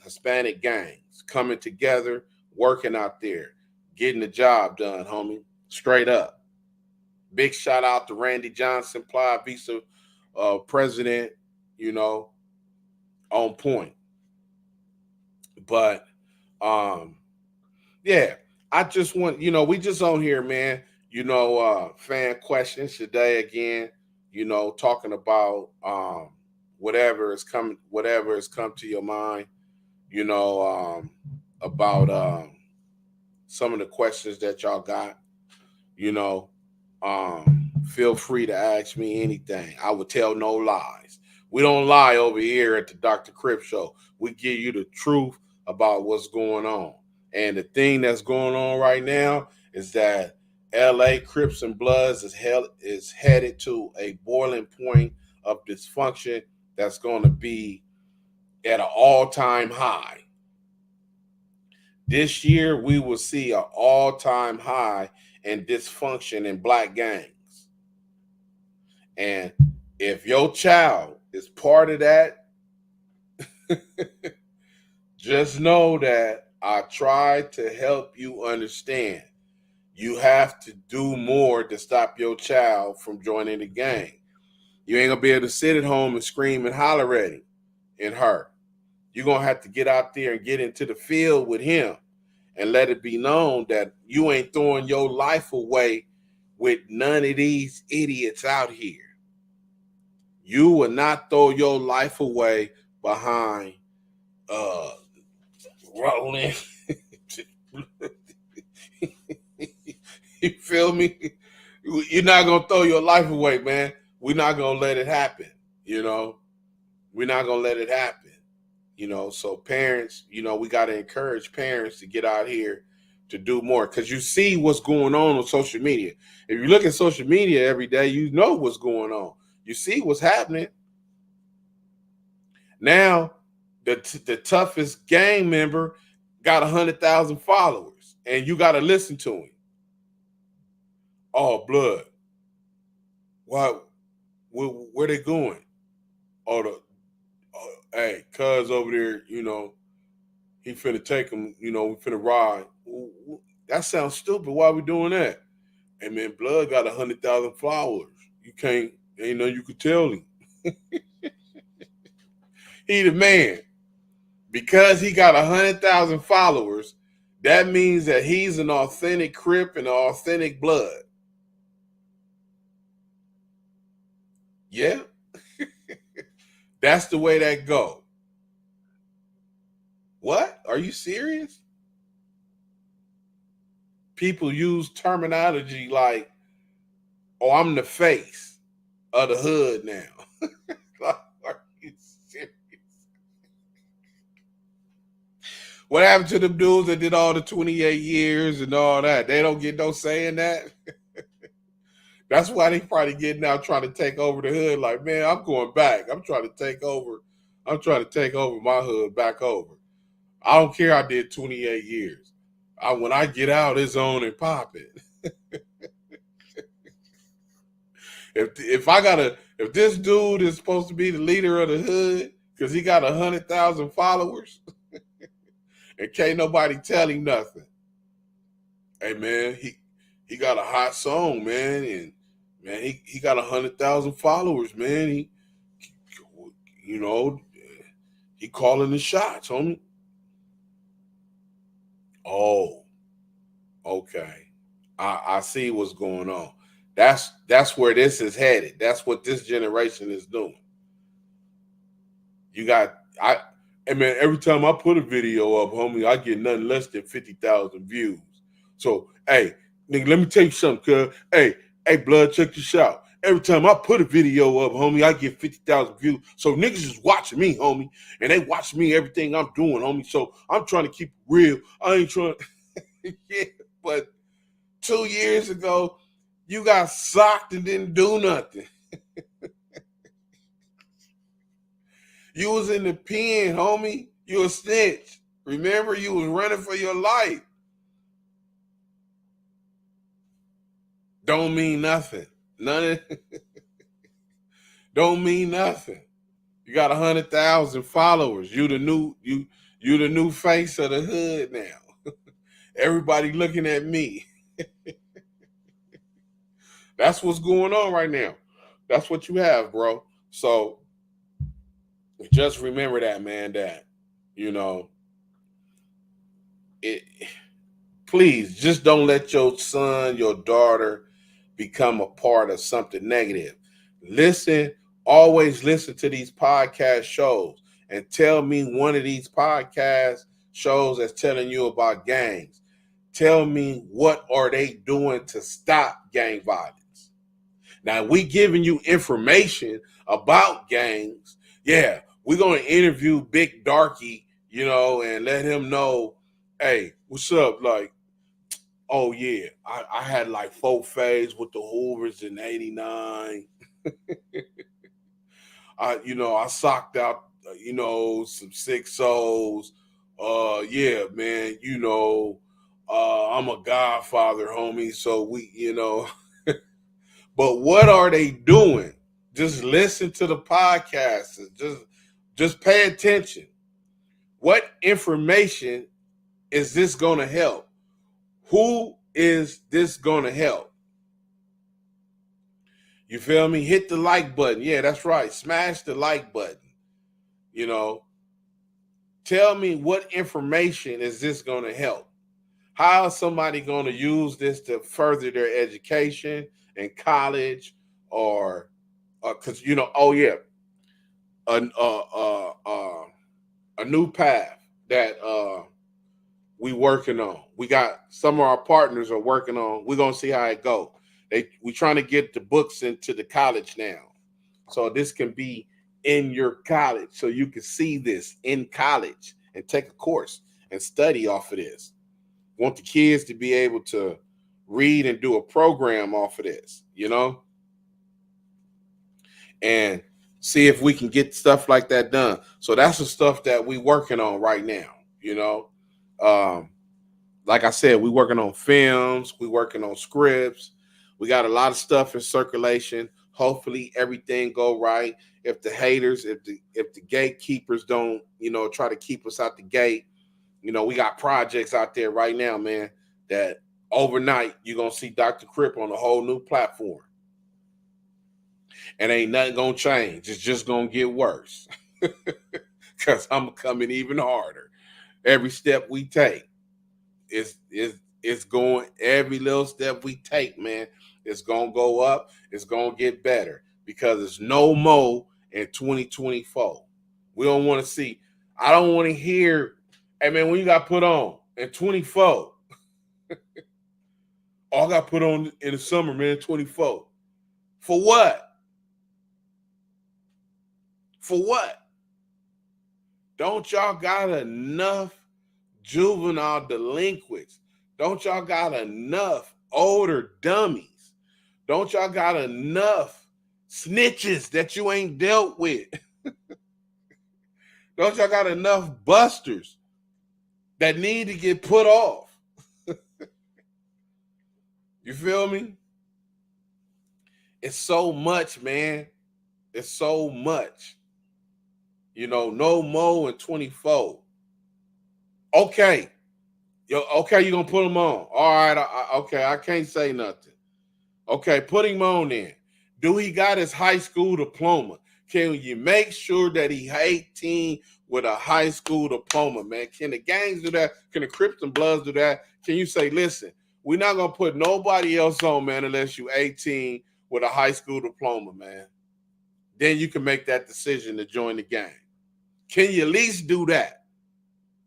Hispanic gangs coming together, working out there, getting the job done, homie. Straight up. Big shout out to Randy Johnson, Playa Vista president, on point. But yeah, I just want, we just on here, man, fan questions today again, talking about whatever has come to your mind, about some of the questions that y'all got. Feel free to ask me anything. I would tell no lies. We don't lie over here at the Dr. Crip Show. We give you the truth about what's going on. And the thing that's going on right now is that LA Crips and Bloods is headed to a boiling point of dysfunction that's going to be at an all-time high. This year, we will see an all-time high in dysfunction in black gangs. And if your child is part of that, just know that I tried to help you understand. You have to do more to stop your child from joining the gang. You ain't gonna be able to sit at home and scream and holler at him and her. You're gonna have to get out there and get into the field with him and let it be known that you ain't throwing your life away with none of these idiots out here. You will not throw your life away behind rolling. You feel me? You're not gonna throw your life away, man. We're not gonna let it happen. We're not gonna let it happen. So parents, we gotta encourage parents to get out here to do more, because you see what's going on social media. If you look at social media every day, you know what's going on. You see what's happening. Now, the toughest gang member got 100,000 followers, and you got to listen to him. Oh, blood. Why? Where they going? Hey, cuz over there, he finna take him. We finna ride. That sounds stupid. Why are we doing that? And man, blood got 100,000 followers. You can't. Ain't nothing you could tell him. He the man. Because he got 100,000 followers, that means that he's an authentic Crip and an authentic blood. Yeah. That's the way that go. What? Are you serious? People use terminology like, oh, I'm the face of the hood now. Are you serious? What happened to them dudes that did all the 28 years and all that? They don't get no say in that. That's why they probably getting out trying to take over the hood. Like, man, I'm going back. I'm trying to take over. I'm trying to take over my hood back over. I don't care. I did 28 years. When I get out, it's on and popping. If this dude is supposed to be the leader of the hood because he got 100,000 followers, and can't nobody tell him nothing. Hey man, he got a hot song, man, and man, he got 100,000 followers, man. He calling the shots, homie. Oh, okay. I see what's going on. That's where this is headed. That's what this generation is doing. And man, every time I put a video up, homie, I get nothing less than 50,000 views. So, hey, nigga, let me tell you something, cuz. Hey, blood, check this out. Every time I put a video up, homie, I get 50,000 views. So niggas is watching me, homie, and they watch me everything I'm doing, homie. So I'm trying to keep it real. I ain't trying. Yeah, but 2 years ago, you got socked and didn't do nothing. You was in the pen, homie. You a snitch. Remember, you was running for your life. Don't mean nothing. Don't mean nothing. You got 100,000 followers. You the new face of the hood now. Everybody looking at me. That's what's going on right now. That's what you have, bro. So just remember that, man, that, it please just don't let your son, your daughter become a part of something negative. Always listen to these podcast shows and tell me one of these podcast shows that's telling you about gangs. Tell me what are they doing to stop gang violence. Now, we giving you information about gangs. Yeah, we're going to interview Big Darky, and let him know, hey, what's up? Like, oh yeah, I had like 4 phase with the Hoovers in '89. I socked out, some sick souls. Yeah, man, I'm a godfather, homie. So but what are they doing? Just listen to the podcast. Just pay attention. What information is this going to help? Who is this going to help? You feel me? Hit the like button. Yeah, that's right. Smash the like button. Tell me what information is this going to help? How is somebody going to use this to further their education in college or because oh yeah, a, a, a, a, a new path that we working on. We got some of our partners are working on. We're gonna see how it go. We trying to get the books into the college now, so this can be in your college, so you can see this in college and take a course and study off of this. Want the kids to be able to read and do a program off of this, and see if we can get stuff like that done. So that's the stuff that we working on right now, like I said, we working on films, we working on scripts. We got a lot of stuff in circulation. Hopefully everything go right. If the haters, if the gatekeepers don't, try to keep us out the gate, we got projects out there right now, man, that overnight you're going to see Dr. Crip on a whole new platform. And ain't nothing going to change. It's just going to get worse. Because I'm coming even harder. Every step we take. It's going, every little step we take, man, it's gonna go up, it's gonna get better because it's no more in 2024. We don't want to see, I don't want to hear, hey man, when you got put on in 24, all got put on in the summer, man, 24. For what? For what? Don't y'all got enough juvenile delinquents? Don't y'all got enough older dummies? Don't y'all got enough snitches that you ain't dealt with? Don't y'all got enough busters that need to get put off? You feel me? It's so much, man. It's so much. No more in 24. Okay. Okay, you're going to put them on. All right. Okay, I can't say nothing. Okay, put him on then. Do he got his high school diploma? Can you make sure that he 18 with a high school diploma, man? Can the gangs do that? Can the Crips and Bloods do that? Can you say, listen, we're not going to put nobody else on, man, unless you 18 with a high school diploma, man. Then you can make that decision to join the gang. Can you at least do that?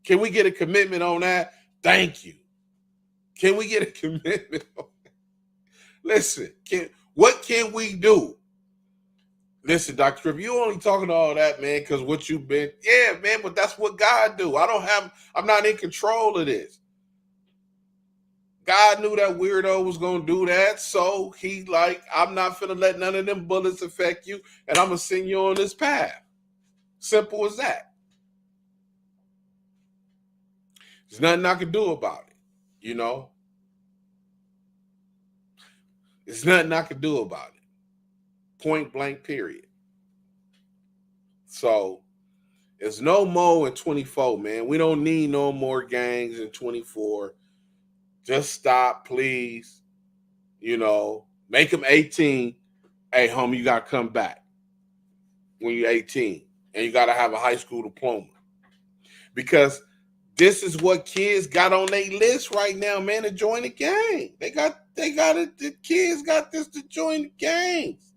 Can we get a commitment on that? Thank you. Can we get a commitment on that? Listen, what can we do? Listen, Dr. Crip, you only talking all that, man, because what you've been, yeah, man, but that's what God do. I'm not in control of this. God knew that weirdo was going to do that, so he I'm not finna let none of them bullets affect you, and I'm going to send you on this path. Simple as that. There's nothing I can do about it, There's nothing I can do about it. Point blank, period. So, there's no more in 24, man. We don't need no more gangs in 24. Just stop, please. Make them 18. Hey, homie, you got to come back when you're 18. And you got to have a high school diploma. Because this is what kids got on their list right now, man, to join the gang. They got it. The kids got this to join the gangs.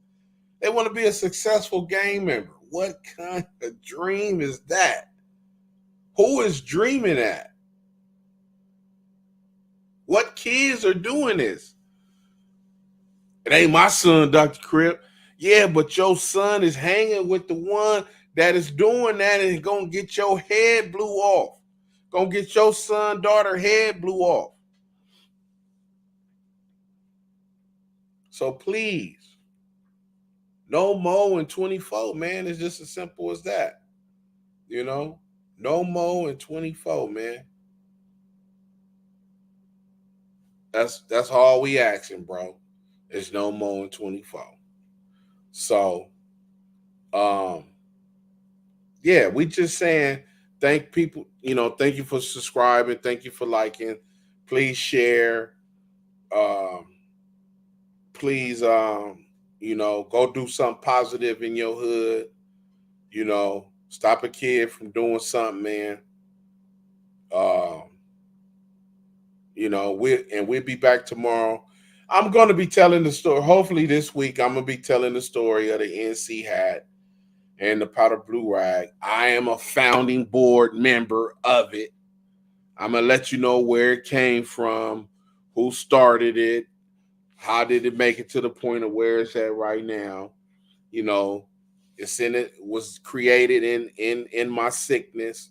They want to be a successful gang member. What kind of dream is that? Who is dreaming that? What kids are doing this? It ain't my son, Dr. Crip. Yeah, but your son is hanging with the one that is doing that and is going to get your head blew off. Going to get your son, daughter head blew off. So please, no more in 24, man. It's just as simple as that. You know, no more in 24, man. That's all we asking, bro. It's no more in 24. So, um, yeah, we just saying thank people. Thank you for subscribing. Thank you for liking. Please share. Um, please, go do something positive in your hood. Stop a kid from doing something, man. Um, we'll be back tomorrow. I'm gonna be telling the story. Hopefully this week I'm gonna be telling the story of the NC hat and the powder blue rag. I am a founding board member of it. I'm gonna let you know where it came from, who started it, how did it make it to the point of where it's at right now. You know, it was created in my sickness.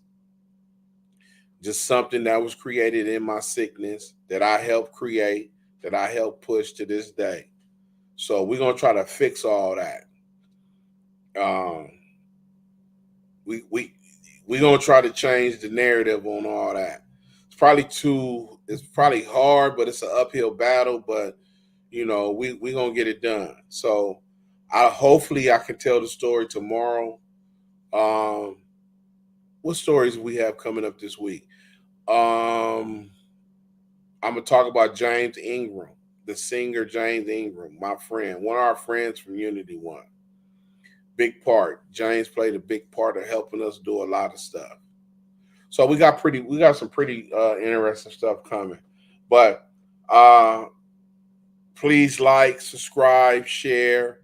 Just something that was created in my sickness that I helped create, that I helped push to this day. So we're gonna try to fix all that. Um, we we we're gonna try to change the narrative on all that. It's probably hard, but it's an uphill battle. But we gonna get it done. So I hopefully I can tell the story tomorrow. Um, what stories we have coming up this week? Um, I'm gonna talk about James Ingram, the singer James Ingram, my friend, one of our friends from Unity One. Big part. James played a big part of helping us do a lot of stuff. So we got some pretty interesting stuff coming. But uh please like, subscribe, share.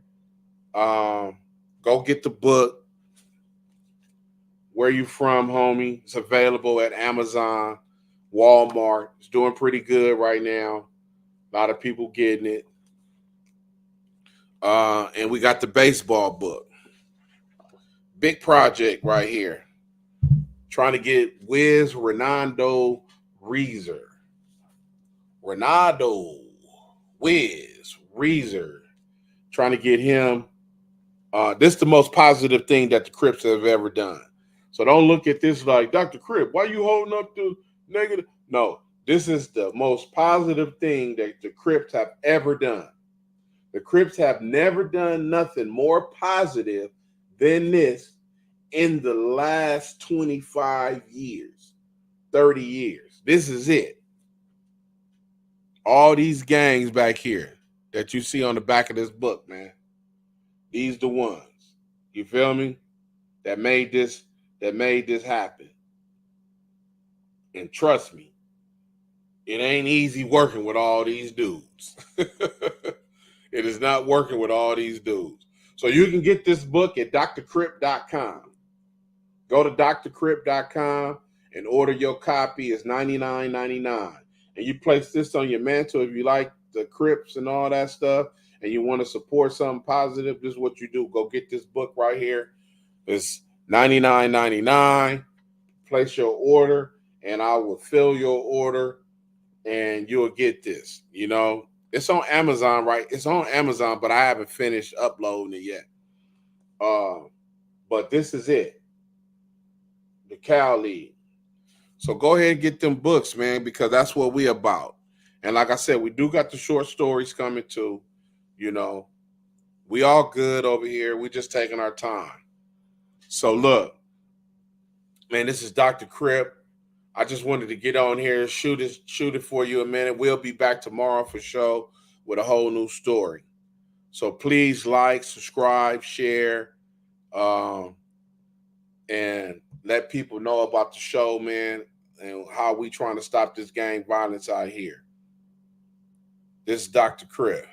Um, go get the book. Where You From, homie? It's available at Amazon, Walmart. It's doing pretty good right now. A lot of people getting it. And we got the baseball book. Big project right here. Trying to get Wiz Ronaldo Reeser. Ronaldo Wiz Reeser. Trying to get him. This is the most positive thing that the Crips have ever done. So don't look at this like, Dr. Crip, why are you holding up the negative? No, this is the most positive thing that the Crips have ever done. The Crips have never done nothing more positive than this in the last 25 years, 30 years. This is it. All these gangs back here that you see on the back of this book, man. These the ones. You feel me? That made this happen. And trust me, it ain't easy working with all these dudes. It is not working with all these dudes. So you can get this book at drcrip.com. Go to drcrip.com and order your copy. It's $99.99. And you place this on your mantle if you like the Crips and all that stuff and you want to support something positive. This is what you do. Go get this book right here. It's $99.99. Place your order and I will fill your order and you'll get this. It's on Amazon, right? It's on Amazon, but I haven't finished uploading it yet. But this is it. The Cal League. So go ahead and get them books, man, because that's what we about. And like I said, we do got the short stories coming too. We all good over here. We just taking our time. So look, man, this is Dr. Crip. I just wanted to get on here and shoot it for you a minute. We'll be back tomorrow for sure with a whole new story. So please like, subscribe, share, and let people know about the show, man, and how we trying to stop this gang violence out here. This is Dr. Crip.